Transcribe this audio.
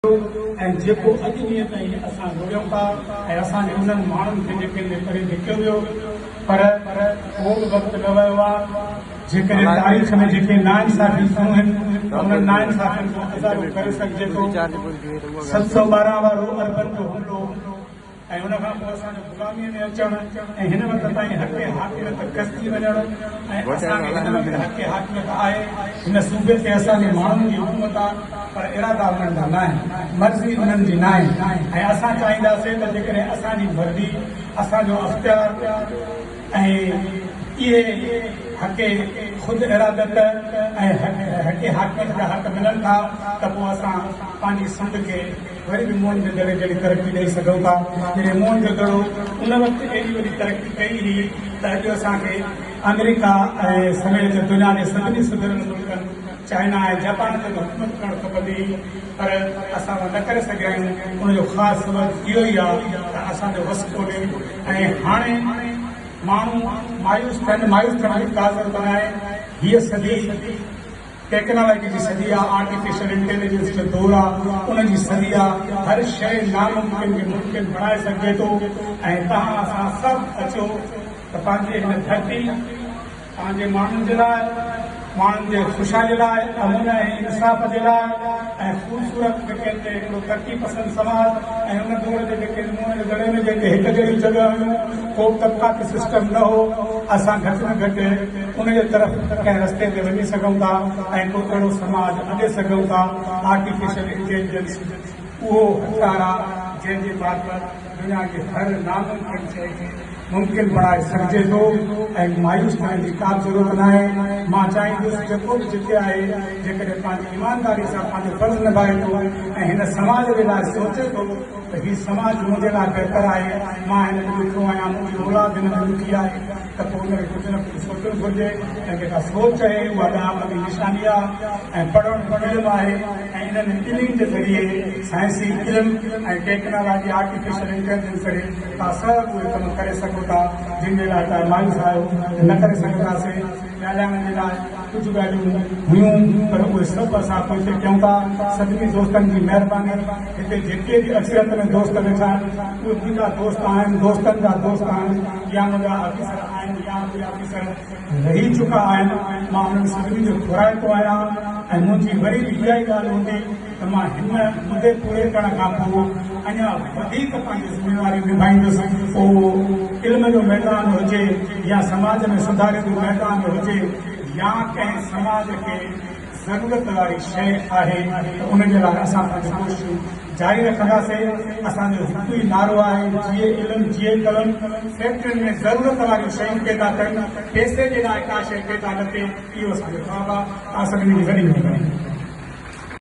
जेको अॼु ॾींहं ताईं असां घुरियूं था ऐं असांजे उन्हनि माण्हुनि खे जेके करे निकियो वियो पर उहो बि वक़्तु न वियो आहे। जेकॾहिं तारीख़ में जेके नाइंसाफ़ी थियूं आहिनि उन्हनि नाइंसाफ़ियुनि खां गुज़ारो करे सघिजे थो। 712 वारो अरबन जो हमिलो ऐं उन खां पोइ असांजो ग़ुलामीअ में अचणु ऐं हिन वक़्त ताईं हक़े हाकिमियत कसदी वञणु ऐं असांखे हिन वक़्तु हक़े हाकिमियत आहे। हिन सूबे ते असांजे माण्हुनि जी हुकूमत आहे पर इरादा उन्हनि जा न आहिनि, मर्ज़ी उन्हनि जी न आहे। ऐं असां चाहींदासीं त जेकॾहिं असांजी मर्ज़ी असांजो अख़्तियार ऐं इहे हक़े ख़ुदि इरादत ऐं हक़े हाकिमियत जा हक़ मिलनि था त पोइ असां पंहिंजी सिंध खे वरी बि मोहन जे दड़े जहिड़ी तरक़ी ॾेई सघूं था। जॾहिं मोहन जो दड़ो उन वक़्तु एॾी वॾी तरक़ी कई हुई त अॼु असांखे अमेरिका ऐं समेत दुनिया जे सभिनी सुधरियल मुल्कनि चाइना ऐं जापान ते हुकूमत करणु खपंदी पर असां न करे सघिया आहियूं। उनजो ख़ासि सबबु इहो ई आहे त असांजो वस कोन्हे ऐं हाणे माण्हू मायूस थियण जी का ज़रूरत न आहे। हीअ सदी टेक्नोलॉजी जी सदी आहे, आर्टिफिशियल इंटेलिजेंस जो दौरु आहे, उनजी सदी आहे। हर शइ नामुमकिन खे मुमकिन बणाए सघिजे थो ऐं तव्हां असां सभु अचो त पंहिंजे हिन धरती पंहिंजे माण्हुनि जे लाइ, माण्हुनि जे ख़ुशहाली लाइ, अमन ऐं इंसाफ़ जे लाइ ऐं ख़ूबसूरत जेके हिकिड़ो तरक़ी पसंदि समाज ऐं उन दौर जे जेके मोहन जे दड़े में जेके हिकु जहिड़ी जॻह हुयूं, को बि तबक़ाती सिस्टम न हो, असां घटि में घटि उनजे तरफ़ कंहिं रस्ते ते वञी सघूं था ऐं को अहिड़ो समाज अॾे सघूं था। आर्टिफिशियल इंटेलिजेंस उहो हथियार आहे जंहिंजे बाबति दुनिया जे हर नामुमकिन शइ खे मुमकिन बणाए सघिजे थो ऐं मायूस थियण जी का ज़रूरत न आहे। मां चाहींदुसि जेको बि जिते आहे जेकॾहिं पंहिंजी ईमानदारी सां पंहिंजो फर्ज़ निभाए थो ऐं हिन समाज जे लाइ सोचे थो त हीउ समाज मुंहिंजे लाइ बहितर आहे, मां हिन में ॾुखियो आहियां, मुंहिंजी औलाद हिन में ॾुखी आहे, त पोइ हुनखे कुझु न कुझु सोचणु घुरिजे ऐं जेका सोच आहे उहा ॾाम जी निशानी आहे ऐं पढ़णु इल्मु आहे ऐं इन्हनि इल्म जे ज़रिए साइंसी इल्मु ऐं टेक्नोलॉजी आर्टिफिशियल इंटेलिजेंस ज़रिए तव्हां सभु उहे कम करे सघो था जिन जे लाइ तव्हां मायूस आहियो न करे सघंदासीं। ॻाल्हाइण जे लाइ कुझु ॻाल्हियूं हुयूं पर उहे सभु असां कोशिशि कयूं था। सभिनी दोस्तनि जी महिरबानी। हिते जेके बि अक्सरियत में दोस्त वेठा आहिनि उहे मुंहिंजा दोस्त आहिनि, दोस्तनि जा दोस्त आहिनि या मुंहिंजा ऑफिसर आहिनि या उहे ऑफिसर रही चुका आहिनि। मां उन्हनि सभिनी जो घुराईंदो आहियां ऐं मुंहिंजी वरी बि इहा ई ॻाल्हि हूंदी त मां हिन मुदे पूरे करण खां पोइ अञा वधीक पंहिंजी ज़िम्मेवारी निभाईंदुसि। पोइ इल्म जो मैदान हुजे या समाज में सुधारे जो मैदान हुजे या कंहिं समाज खे ज़रूरत वारी शइ आहे त उनजे लाइ असां पंहिंजी कोशिशूं जारी रखंदासीं। असांजो हिकु ई नारो आहे, जिए इल्मु जिए कलम। फैक्ट्रियुनि में ज़रूरत वारियूं शयूं पैदा कनि, पैसे जे लाइ का शइ पैदा न थिए, इहो असांजो ख़्वाबु आहे। तव्हां सभिनी जी वॾी महिरबानी।